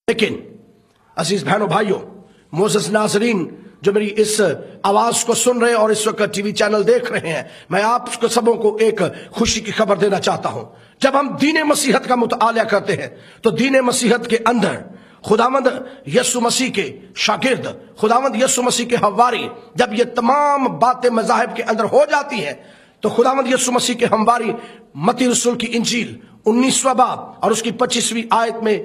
لیکن عزیز بہنوں بھائیوں، معزز ناظرین جو میری اس آواز کو سن رہے ہیں اور اس وقت ٹی وی چینل دیکھ رہے ہیں، میں آپ کو سبوں کو ایک خوشی کی خبر دینا چاہتا ہوں۔ جب ہم دین مسیحت کا مطالعہ کرتے ہیں تو دین مسیحت کے اندر خداوند یسوع مسیح کے شاگرد، خداوند یسوع مسیح کے حواری، جب یہ تمام باتیں مذاہب کے اندر ہو جاتی ہیں تو خداوند یسوع مسیح کے حواری متی رسول کی انجیل 19واں باب اور اس کی 25ویں آیت میں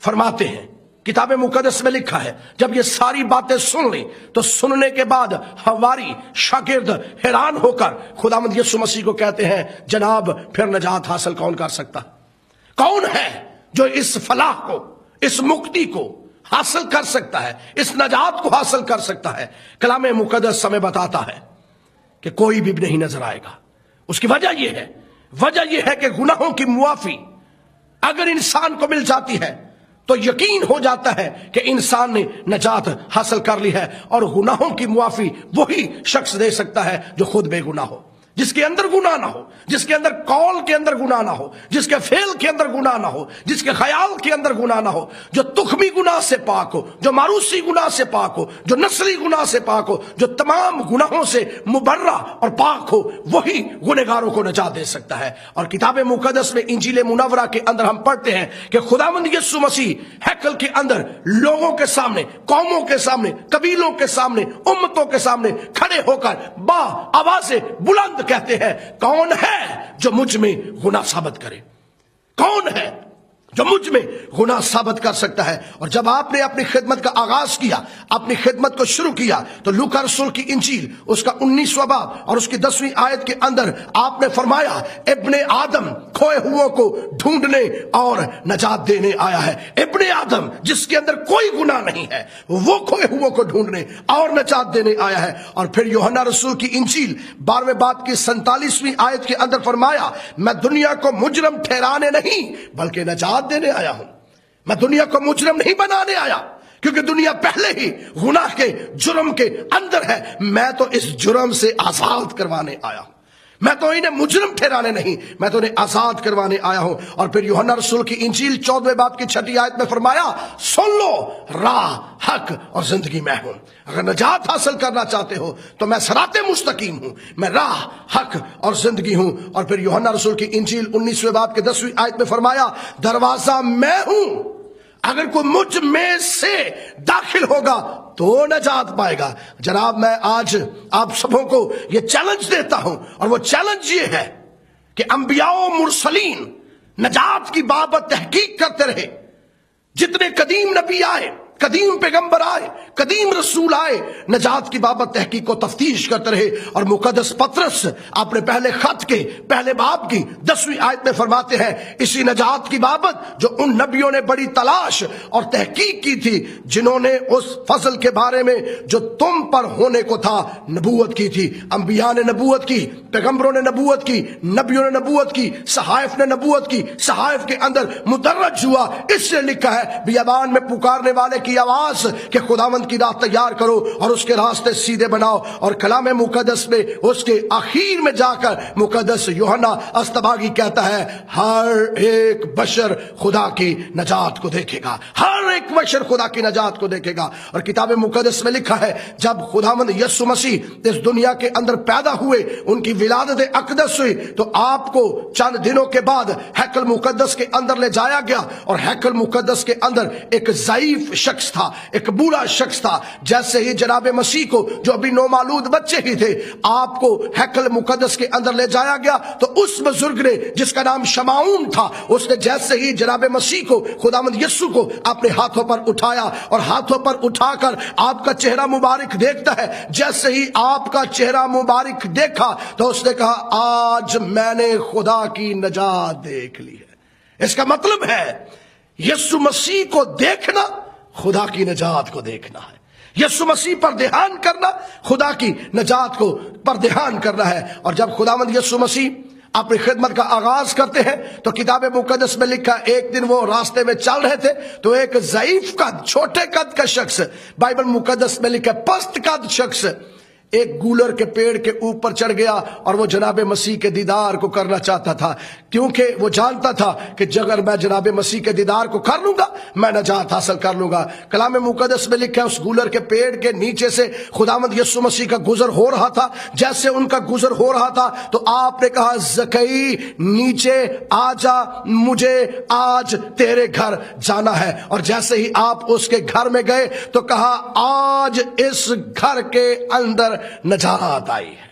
فرماتے ہیں، کتاب مقدس میں لکھا ہے، جب یہ ساری باتیں سن لی تو سننے کے بعد حواری شاگرد حیران ہو کر خداوند یسوع مسیح کو کہتے ہیں، جناب پھر نجات حاصل کون کر سکتا؟ کون ہے جو اس فلاح کو، اس مکتی کو حاصل کر سکتا ہے، اس نجات کو حاصل کر سکتا ہے؟ کلام مقدس ہمیں بتاتا ہے کہ کوئی بھی نہیں نظر آئے گا۔ اس کی وجہ یہ ہے کہ گناہوں کی معافی اگر انسان کو مل جاتی ہے تو یقین ہو جاتا ہے کہ انسان نے نجات حاصل کر لی ہے، اور گناہوں کی معافی وہی شخص دے سکتا ہے جو خود بے گناہ ہو، جس کے اندر گناہ نہ ہو، جس کے اندر قول کے اندر گناہ نہ ہو، جس کے فعل کے اندر گناہ نہ ہو، جس کے خیال کے اندر گناہ نہ ہو، جو تخمی گناہ سے پاک ہو، جو معروسی گناہ سے پاک ہو، جو نسلی گناہ سے پاک ہو، جو تمام گناہوں سے مبرہ اور پاک ہو، وہی گنہگاروں کو نجات دے سکتا ہے۔ اور کتاب مقدس میں انجیل منورہ کے اندر ہم پڑھتے ہیں کہ خداوند یسوع مسیح ہیکل کے اندر لوگوں کے سامنے، قوموں کے سامنے، قبیلوں کے سامنے، امتوں کے سامنے کھڑے ہو کر با آواز بلند کہتے ہیں، کون ہے جو مجھ میں گناہ ثابت کرے؟ کون ہے جو مجھ میں گناہ ثابت کر سکتا ہے؟ اور جب آپ نے اپنی خدمت کا آغاز کیا، اپنی خدمت کو شروع کیا، تو لوکا رسول کی انجیل اس کا 19واں باب اور اس کی 10ویں آیت کے اندر آپ نے فرمایا، ابن آدم کھوئے ہوئوں کو ڈھونڈنے اور نجات دینے آیا ہے۔ ابن آدم جس کے اندر کوئی گناہ نہیں ہے، وہ کھوئے ہوئوں کو ڈھونڈنے اور نجات دینے آیا ہے۔ اور پھر یوحنا رسول کی انجیل 12ویں باب کی 47ویں آیت کے اندر فرمایا، میں دنیا کو مجرم ٹھہرانے نہیں بلکہ نجات دینے آیا ہوں۔ میں دنیا کو مجرم نہیں بنانے آیا، کیونکہ دنیا پہلے ہی گناہ کے جرم کے اندر ہے۔ میں تو اس جرم سے آزاد کروانے آیا ہوں۔ میں تو انہیں مجرم ٹھہرانے نہیں، میں تو انہیں آزاد کروانے آیا ہوں۔ اور پھر یوحنا رسول کی انجیل 14ویں باب کی 6 آیت میں فرمایا، سن لو، راہ، حق اور زندگی میں ہوں۔ اگر نجات حاصل کرنا چاہتے ہو تو میں صراط مستقیم ہوں، میں راہ، حق اور زندگی ہوں۔ اور پھر یوحنا رسول کی انجیل 19ویں باب کے 10ویں آیت میں فرمایا، دروازہ میں ہوں، اگر کوئی مجھ میں سے داخل ہوگا تو نجات پائے گا۔ جناب میں آج آپ سبوں کو یہ چیلنج دیتا ہوں، اور وہ چیلنج یہ ہے کہ انبیاء و مرسلین نجات کی بابت تحقیق کرتے رہے۔ جتنے قدیم نبی آئے، قدیم پیغمبر آئے، قدیم رسول آئے، نجات کی بابت تحقیق و تفتیش کرتے رہے۔ اور مقدس پطرس اپنے پہلے خط کے پہلے باب کی 10ویں آیت میں فرماتے ہیں، اسی نجات کی بابت جو ان نبیوں نے بڑی تلاش اور تحقیق کی تھی، جنہوں نے اس فضل کے بارے میں جو تم پر ہونے کو تھا نبوت کی تھی۔ انبیاء نے نبوت کی، پیغمبروں نے نبوت کی، نبیوں نے نبوت کی، صحائف نے نبوت کی، صحائف کے اندر مدرج ہوا۔ اس سے لکھا ہے، بیابان میں پکارنے والے کی آواز کہ خداوند کی راہ تیار کرو اور اس کے راستے سیدھے بناؤ۔ اور کلام مقدس میں اس کے آخر میں جا کر مقدس یوحنا استباغی کہتا ہے، ہر ایک بشر خدا کی نجات کو دیکھے گا، ہر ایک بشر خدا کی نجات کو دیکھے گا۔ اور کتاب مقدس میں لکھا ہے، جب خداوند یسوع مسیح اس دنیا کے اندر پیدا ہوئے، ان کی ولادت اقدس ہوئی، تو آپ کو چند دنوں کے بعد ہیکل مقدس کے اندر لے جایا گیا۔ اور ہیکل مقدس کے اندر ایک ضعیف شخص تھا، ایک بوڑھا شخص تھا۔ جیسے ہی جناب مسیح کو، جو ابھی نومولود بچے ہی تھے، آپ کو ہیکل مقدس کے اندر لے جایا گیا، تو اس بزرگ نے جس کا نام شمعون تھا، اس نے جیسے ہی جناب مسیح کو، خداوند یسوع کو اپنے ہاتھوں پر اٹھایا اور ہاتھوں پر اٹھا کر آپ کا چہرہ مبارک دیکھتا ہے۔ جیسے ہی آپ کا چہرہ مبارک دیکھا تو اس نے کہا، آج میں نے خدا کی نجات دیکھ لی ہے۔ اس کا مطلب ہے یسوع مسیح کو دیکھنا خدا کی نجات کو دیکھنا ہے۔ یسوع مسیح پر دھیان کرنا خدا کی نجات کو پر دھیان کرنا ہے۔ اور جب خداوند یسوع مسیح اپنی خدمت کا آغاز کرتے ہیں تو کتاب مقدس میں لکھا، ایک دن وہ راستے میں چل رہے تھے تو ایک ضعیف قد، چھوٹے قد کا شخص، بائبل مقدس میں لکھا پست قد شخص، ایک گولر کے پیڑ کے اوپر چڑھ گیا اور وہ جناب مسیح کے دیدار کو کرنا چاہتا تھا، کیونکہ وہ جانتا تھا کہ اگر میں جناب مسیح کے دیدار کو کر لوں گا میں نجات حاصل کر لوں گا۔ کلام مقدس میں لکھا ہے اس گولر کے پیڑ کے نیچے سے خداوند یسوع مسیح کا گزر ہو رہا تھا۔ جیسے ان کا گزر ہو رہا تھا تو آپ نے کہا زکئی نیچے آ جا، مجھے آج تیرے گھر جانا ہے۔ اور جیسے ہی آپ اس کے گھر میں گئے تو کہا آج اس گھر کے اندر نجات آئی ہے،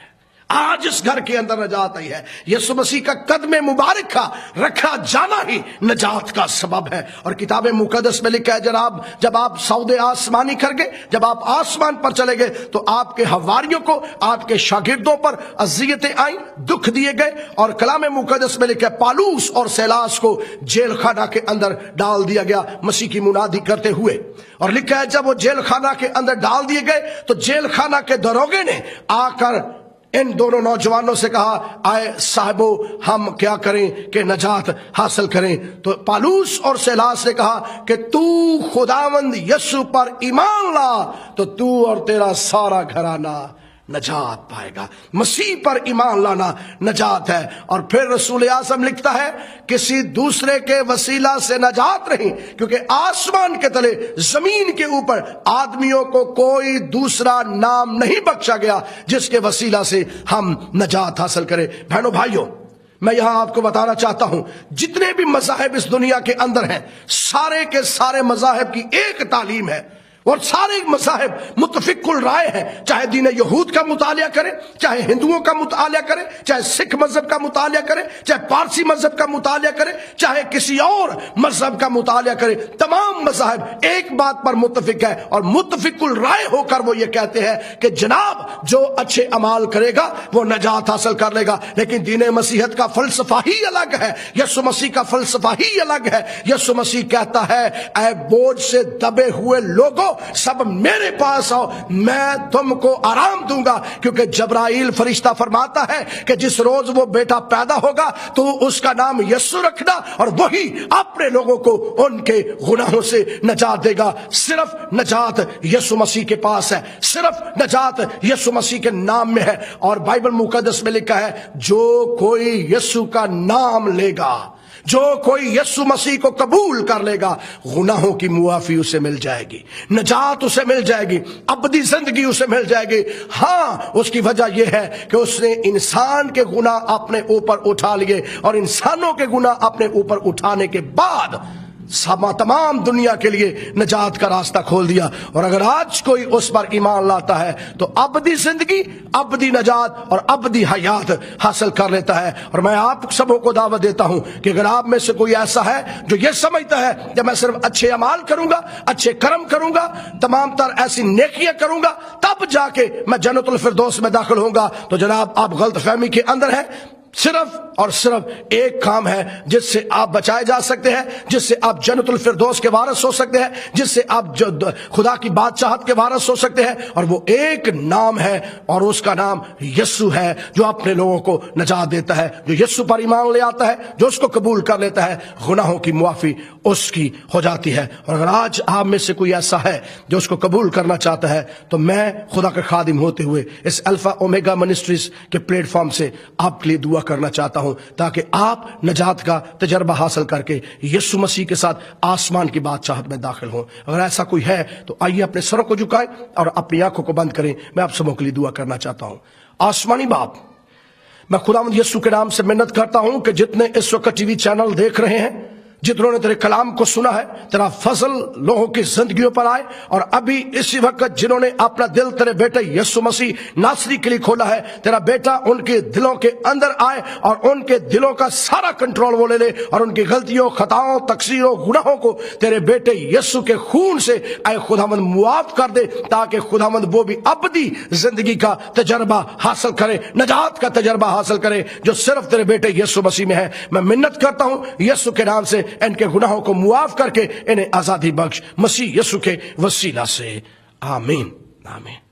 آج اس گھر کے اندر نجات آئی ہے۔ یسوع مسیح کا قدم مبارک کا رکھا جانا ہی نجات کا سبب ہے۔ اور کتاب مقدس میں لکھا ہے جناب جب آپ سودے آسمانی کر گئے، جب آپ آسمان پر چلے گئے تو آپ کے حواریوں کو، آپ کے شاگردوں پر اذیتیں آئیں، دکھ دیے گئے، اور کلام مقدس میں لکھا ہے پالوس اور سیلاس کو جیل خانہ کے اندر ڈال دیا گیا مسیح کی منادی کرتے ہوئے۔ اور لکھا ہے جب وہ جیل خانہ کے اندر ڈال دیے گئے تو جیل خانہ کے داروغے نے آ کر ان دونوں نوجوانوں سے کہا آئے صاحبو ہم کیا کریں کہ نجات حاصل کریں؟ تو پالوس اور سیلاس نے کہا کہ تو خداوند یسوع پر ایمان لا تو تو اور تیرا سارا گھرانہ نجات پائے گا۔ مسیح پر ایمان لانا نجات ہے۔ اور پھر رسول اعظم لکھتا ہے کسی دوسرے کے وسیلہ سے نجات نہیں، کیونکہ آسمان کے تلے زمین کے اوپر آدمیوں کو کوئی دوسرا نام نہیں بخشا گیا جس کے وسیلہ سے ہم نجات حاصل کریں۔ بہنوں بھائیوں، میں یہاں آپ کو بتانا چاہتا ہوں جتنے بھی مذاہب اس دنیا کے اندر ہیں، سارے کے سارے مذاہب کی ایک تعلیم ہے، اور سارے مذاہب متفق الرائے ہیں، چاہے دین یہود کا مطالعہ کرے، چاہے ہندوؤں کا مطالعہ کرے، چاہے سکھ مذہب کا مطالعہ کرے، چاہے پارسی مذہب کا مطالعہ کرے، چاہے کسی اور مذہب کا مطالعہ کرے، تمام مذاہب ایک بات پر متفق ہے اور متفق الرائے ہو کر وہ یہ کہتے ہیں کہ جناب جو اچھے اعمال کرے گا وہ نجات حاصل کر لے گا۔ لیکن دین مسیحیت کا فلسفہ ہی الگ ہے، یسوع مسیح کا فلسفہ ہی الگ ہے۔ یسوع مسیح کہتا ہے اے بوجھ سے دبے ہوئے لوگوں سب میرے پاس آؤ، میں تم کو آرام دوں گا، کیونکہ جبرائیل فرشتہ فرماتا ہے کہ جس روز وہ بیٹا پیدا ہوگا تو اس کا نام یسوع رکھنا، اور وہی اپنے لوگوں کو ان کے گناہوں سے نجات دے گا۔ صرف نجات یسوع مسیح کے پاس ہے، صرف نجات یسوع مسیح کے نام میں ہے۔ اور بائبل مقدس میں لکھا ہے جو کوئی یسوع کا نام لے گا، جو کوئی یسوع مسیح کو قبول کر لے گا، گناہوں کی معافی اسے مل جائے گی، نجات اسے مل جائے گی، ابدی زندگی اسے مل جائے گی۔ ہاں، اس کی وجہ یہ ہے کہ اس نے انسان کے گناہ اپنے اوپر اٹھا لیے، اور انسانوں کے گناہ اپنے اوپر اٹھانے کے بعد تمام دنیا کے لیے نجات کا راستہ کھول دیا۔ اور اگر آج کوئی اس پر ایمان لاتا ہے تو ابدی زندگی، ابدی نجات اور ابدی حیات حاصل کر لیتا ہے۔ اور میں آپ سبوں کو دعوت دیتا ہوں کہ اگر آپ میں سے کوئی ایسا ہے جو یہ سمجھتا ہے کہ میں صرف اچھے اعمال کروں گا، اچھے کرم کروں گا، تمام تر ایسی نیکیاں کروں گا تب جا کے میں جنت الفردوس میں داخل ہوں گا، تو جناب آپ غلط فہمی کے اندر ہیں۔ صرف اور صرف ایک کام ہے جس سے آپ بچائے جا سکتے ہیں، جس سے آپ جنت الفردوس کے وارث ہو سکتے ہیں، جس سے آپ خدا کی بادشاہت کے وارث ہو سکتے ہیں، اور وہ ایک نام ہے، اور اس کا نام یسوع ہے، جو اپنے لوگوں کو نجات دیتا ہے۔ جو یسوع پر ایمان لے آتا ہے، جو اس کو قبول کر لیتا ہے، گناہوں کی معافی اس کی ہو جاتی ہے۔ اور اگر آج آپ میں سے کوئی ایسا ہے جو اس کو قبول کرنا چاہتا ہے تو میں خدا کا خادم ہوتے ہوئے اس الفا اومیگا منسٹریز کے پلیٹ فارم سے آپ کے لیے دعا کرنا چاہتا ہوں، تاکہ آپ نجات کا تجربہ حاصل کر کے یسوع مسیح کے ساتھ آسمان کی بادشاہت میں داخل ہوں۔ اگر ایسا کوئی ہے تو آئیے اپنے سروں کو جھکائیں اور اپنی آنکھوں کو بند کریں۔ میں آپ سبوں کے لیے دعا کرنا چاہتا ہوں۔ آسمانی باپ، میں خداوند یسوع کے نام سے منت کرتا ہوں کہ جتنے اس وقت ٹی وی چینل دیکھ رہے ہیں، جتنوں نے تیرے کلام کو سنا ہے، تیرا فضل لوگوں کی زندگیوں پر آئے، اور ابھی اسی وقت جنہوں نے اپنا دل تیرے بیٹے یسوع مسیح ناصری کے لیے کھولا ہے، تیرا بیٹا ان کے دلوں کے اندر آئے اور ان کے دلوں کا سارا کنٹرول وہ لے لے، اور ان کی غلطیوں، خطاؤں، تقصیروں، گناہوں کو تیرے بیٹے یسوع کے خون سے اے خداوند معاف کر دے، تاکہ خداوند وہ بھی ابدی زندگی کا تجربہ حاصل کرے، نجات کا تجربہ حاصل کرے جو صرف تیرے بیٹے یسوع مسیح میں ہے۔ میں منت کرتا ہوں یسوع کے نام سے ان کے گناہوں کو معاف کر کے انہیں آزادی بخش، مسیح یسوع کے وسیلہ سے، آمین آمین۔